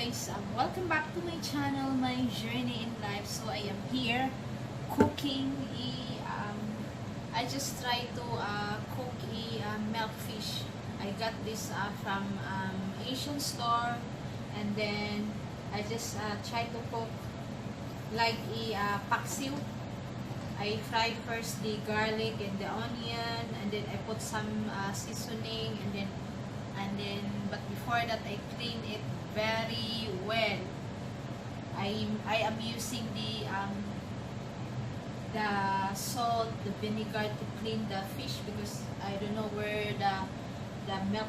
guys, welcome back to my channel, my journey in life. So I am here cooking I just tried to cook milk fish. I got this from Asian store, and then I just tried to cook like paksiw. I fried first the garlic and the onion, and then I put some seasoning, but before that I clean it very well. I am using the salt, the vinegar to clean the fish, because I don't know where the milk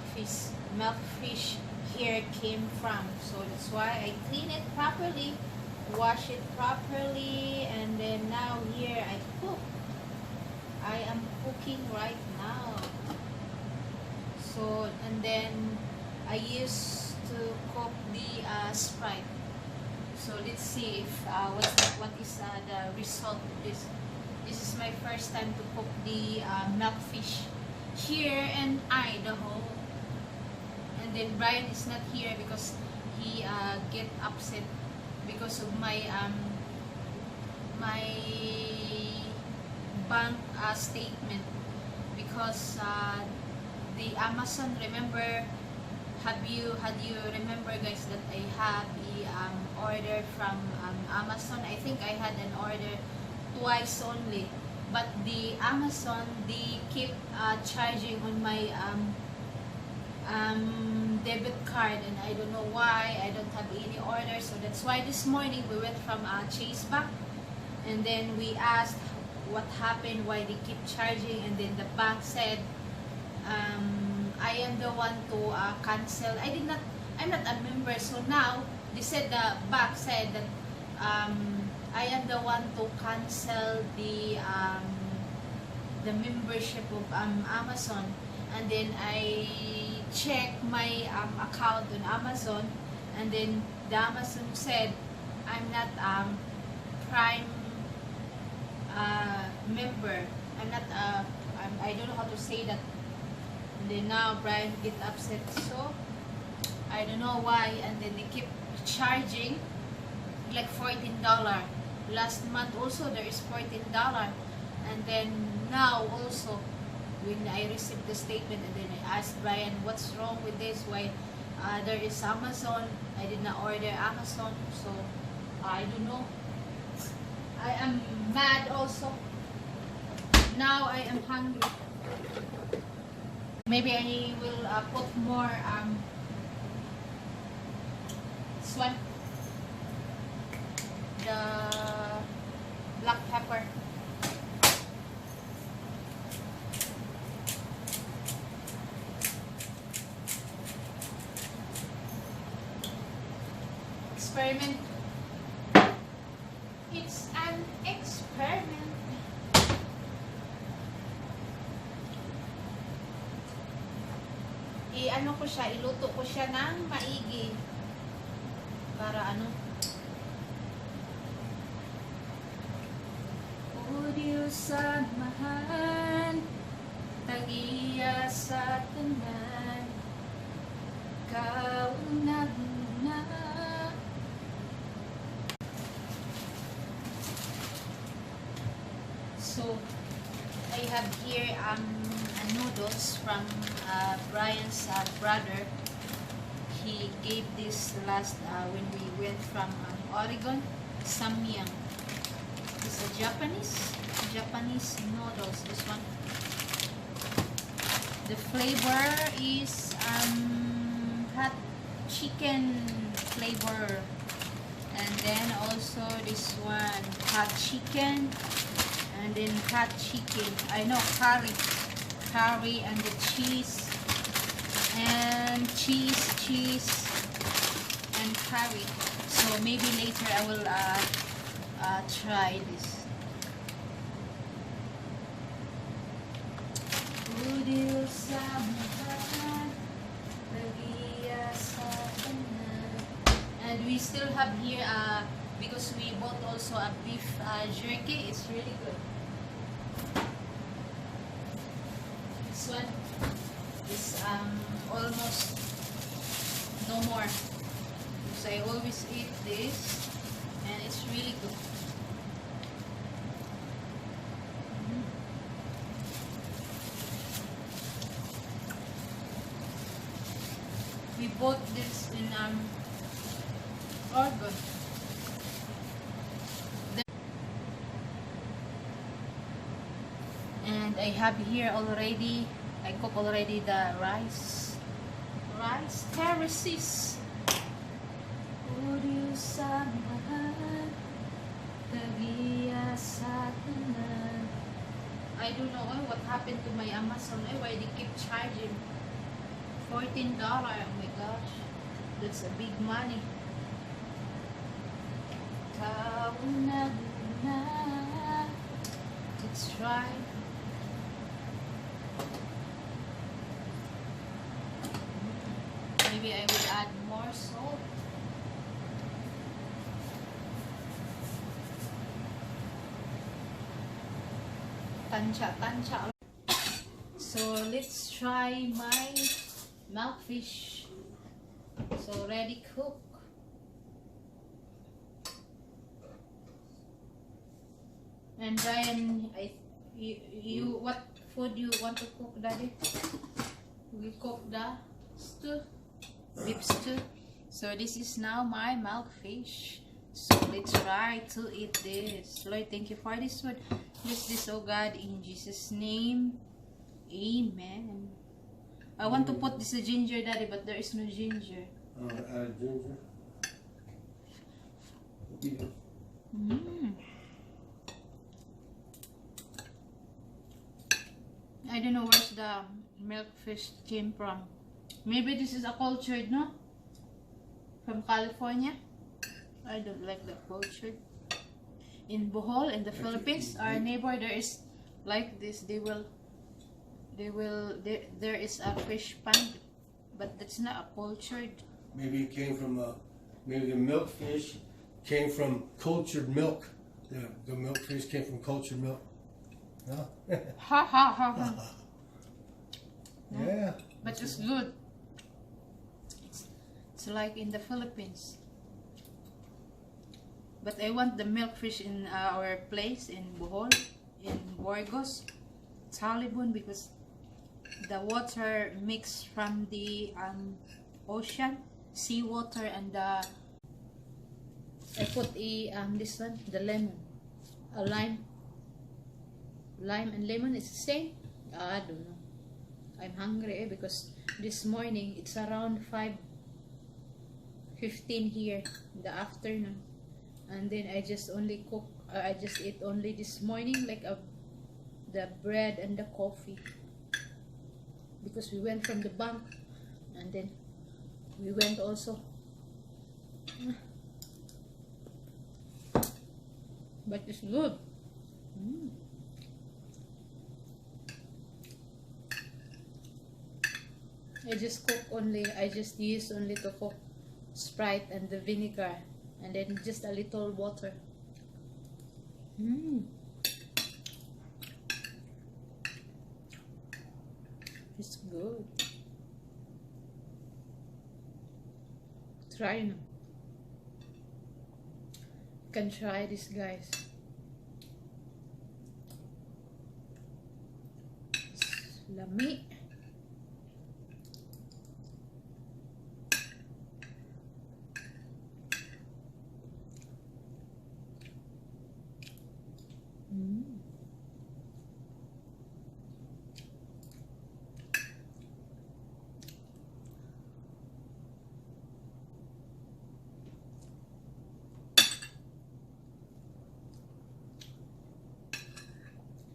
fish here came from. So that's why I clean it properly, wash it properly, and then now here I cook. I am cooking right now. So, and then I used to cook the Sprite. So let's see if what is the result of this. This is my first time to cook the milk fish here in Idaho. And then Brian is not here because he get upset because of my bank statement, because the Amazon, remember, had you remember guys that I have the order from Amazon? I think I had an order twice only, but the Amazon, they keep charging on my debit card, and I don't know why. I don't have any order. So that's why this morning we went from Chase back, and then we asked what happened, why they keep charging, and then the bank said I am the one to cancel. I'm not a member. So now they said, the bank said that I am the one to cancel the membership of Amazon. And then I checked my account on Amazon, and then the Amazon said I'm not Prime member. I'm not I don't know how to say that. And then now Brian get upset, so I don't know why. And then they keep charging like $14. Last month also there is $14, and then now also when I received the statement, and then I asked Brian, what's wrong with this? Why there is Amazon? I did not order Amazon, so I don't know. I am mad also. Now I am hungry. Maybe I will put more this one, the black pepper. Experiment. It's an experiment. Ano ko siya, iluto ko siya ng maigi para ano. O Diyos sa mahan, tagiya sa tanan, kaunag-una. So I have here noodles from Brian's brother. He gave this last when we went from Oregon. Samyang. It's a Japanese noodles. This one. The flavor is hot chicken flavor, and then also this one hot chicken, and then hot chicken. I know curry, and the cheese, and cheese and curry. So maybe later I will try this. And we still have here because we bought also a beef jerky. It's really good. This one is almost no more, because I I always eat this, and it's really good. We bought this in Oregon. And I have here already, I cook already the rice terraces. I don't know what happened to my Amazon. Why they keep charging $14. Oh my gosh, that's a big money. Let's try. Maybe I will add more salt. Tansha. So let's try my milkfish. So ready cook. And Brian, you what food you want to cook, Daddy? We cook the stew, beef stew. So this is now my milkfish. So let's try to eat this. Lord, thank you for this food. Bless this, oh God, in Jesus' name. Amen. I want to put this ginger, Daddy, but there is no ginger. Add ginger. I don't know where's the milkfish came from. Maybe this is a cultured, no? From California. I don't like the cultured. In Bohol, in the Philippines, our neighbor, there is like this. There is a fish pond, but that's not a cultured. Maybe it came from maybe the milkfish came from cultured milk. The milkfish came from cultured milk. No? Ha ha ha ha. Yeah. But it's good. It's like in the Philippines. But I want the milkfish in our place in Bohol, in Burgos, Talibon, because the water mixed from the ocean, seawater, and I put this one, the lemon, a lime and lemon is the same. I don't know. I'm hungry because this morning it's around 5:15 here in the afternoon, and then I just only cook. I just ate only this morning like the bread and the coffee, because we went from the bank, and then we went also. But it's good. I just use only to cook Sprite and the vinegar, and then just a little water. It's good. Try now. You can try this, guys. It's lami.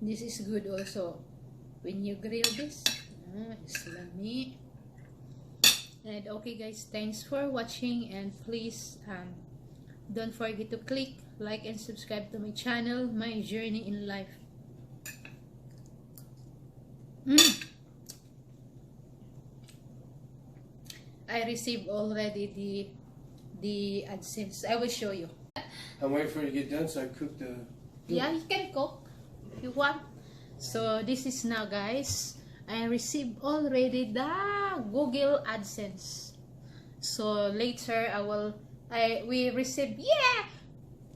This is good also when you grill this. It's yummy. And okay guys, thanks for watching, and please don't forget to click like and subscribe to my channel, My Journey in Life. I received already the AdSense. I will show you. I'm waiting for you to get done so I cook the... Yeah, you can cook if you want. So this is now, guys. I received already the Google AdSense. So later I we received, yeah,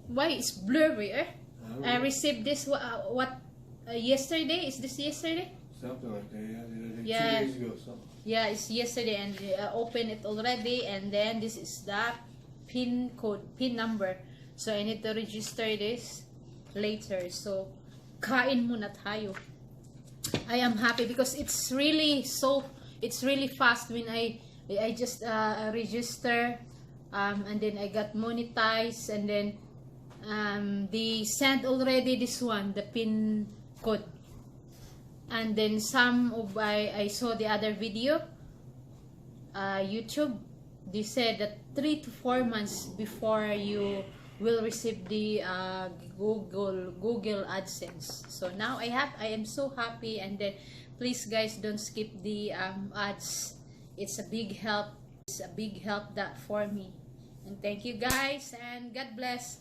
why it's blurry, eh? I received this yesterday. Is this yesterday? Something like that, yeah. Yeah. 2 days ago, something. Yeah, it's yesterday, and I opened it already. And then this is the pin code, pin number. So I need to register this later. So kain muna tayo. I am happy because it's really fast when I just register, and then I got monetized, and then they sent already this one, the pin code. And then I saw the other video, YouTube, they said that 3 to 4 months before you will receive the Google AdSense. So now I am so happy. And then please guys, don't skip the ads. It's a big help. It's a big help that for me. And thank you guys, and God bless.